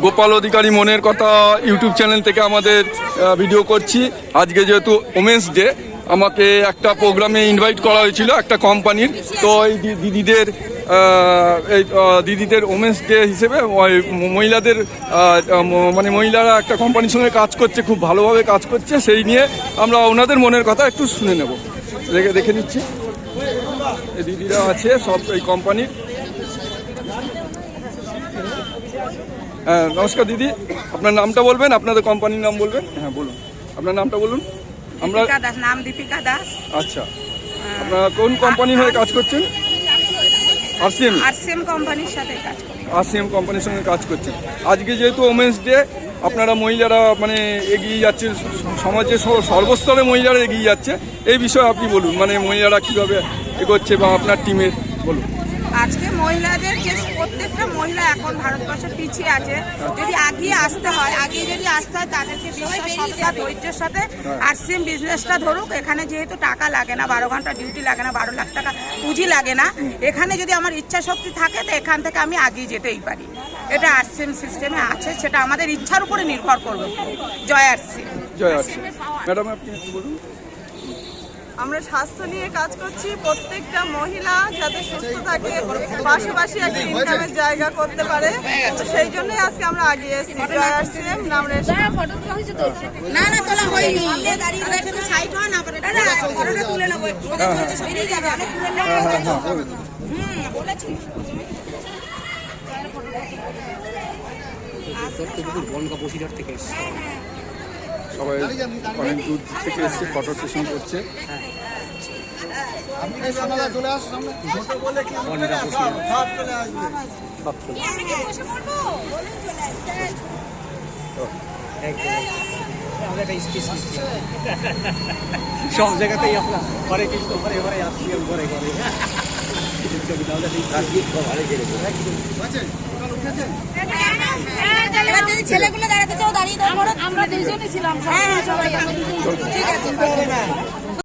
গোপাল অধিকারী মনের কথা YouTube channel থেকে আমাদের ভিডিও করছি। আজকে যেহেতু ওমেন্স ডে, আমাকে একটা প্রোগ্রামে ইনভাইট করা হয়েছিল একটা কোম্পানির। তো এই দিদিদের ওমেন্স ডে হিসেবে মহিলাদের মানে মহিলারা একটা কোম্পানির সঙ্গে কাজ করছে, খুব ভালোভাবে কাজ করছে, সেই নিয়ে আমরা ওনাদের মনের কথা একটু শুনে নেব। দেখে নিচ্ছি এই দিদিরা আছে সব এই কোম্পানির। হ্যাঁ, নমস্কার দিদি, আপনার নামটা বলবেন, আপনাদের কোম্পানির নাম বলবেন। হ্যাঁ বলুন, আপনার নামটা বলুন। আমরা নাম দীপিকা দাস। আচ্ছা, আপনারা কোন কোম্পানির হয়ে কাজ করছেন? আরসিএম কোম্পানির সাথে কাজ করি। আরসিএম কোম্পানির সঙ্গে কাজ করছেন। আজকে যেহেতু ওমেন্স ডে, আপনারা মহিলারা মানে এগিয়ে যাচ্ছে, সমাজে সর্বস্তরে মহিলারা এগিয়ে যাচ্ছে, এই বিষয়ে আপনি বলুন, মানে মহিলারা কীভাবে এগোচ্ছে বা আপনার টিমের বলুন। আজকে মহিলাদের যে প্রত্যেকটা মহিলা এখন ভারতবর্ষে পিছিয়ে আছে, যদি আগিয়ে আসতে হয়, তাদেরকে সততা ধৈর্যের সাথে আরসিএম বিজনেসটা ধরুক। এখানে যেহেতু টাকা লাগে না, 12 ঘন্টা ডিউটি লাগে না, 12 লাখ টাকা পুঁজি লাগে না, এখানে যদি আমার ইচ্ছা শক্তি থাকে তো এখান থেকে আমি আগিয়ে যেতেই পারি। এটা আরসিএম সিস্টেমে আছে, সেটা আমাদের ইচ্ছার উপরে নির্ভর করবে। জয় আরসিএম। জয় আরসিএম। ম্যাডাম আপনি একটু বলুন। আমরা স্বাস্থ্য নিয়ে কাজ করছি, প্রত্যেকটা মহিলা যাতে সুস্থ থাকে, পাশাপাশি একটা ইনকামের জায়গা করতে পারে, তো সেই জন্যই আজকে আমরা আগিয়ে এসেছি। জয় আরসিএম নাম রেখে। না না, তোলা হয়নি, একটু সাইড হন, ফটোটা তুলে নেবো, বেরিয়ে যাবে। বলেছি সবাই অনেক দূর থেকে এসছে, ফটো সেশন করছে। সব জায়গাতেই আপনার ঘরে কিন্তু ঘরে ঘরে আসছি, ঘরে ঘরে ছেলেগুলো দাঁড়াতে চাও, দাঁড়িয়ে আমরা দুইজনই ছিলাম। ঠিক আছে।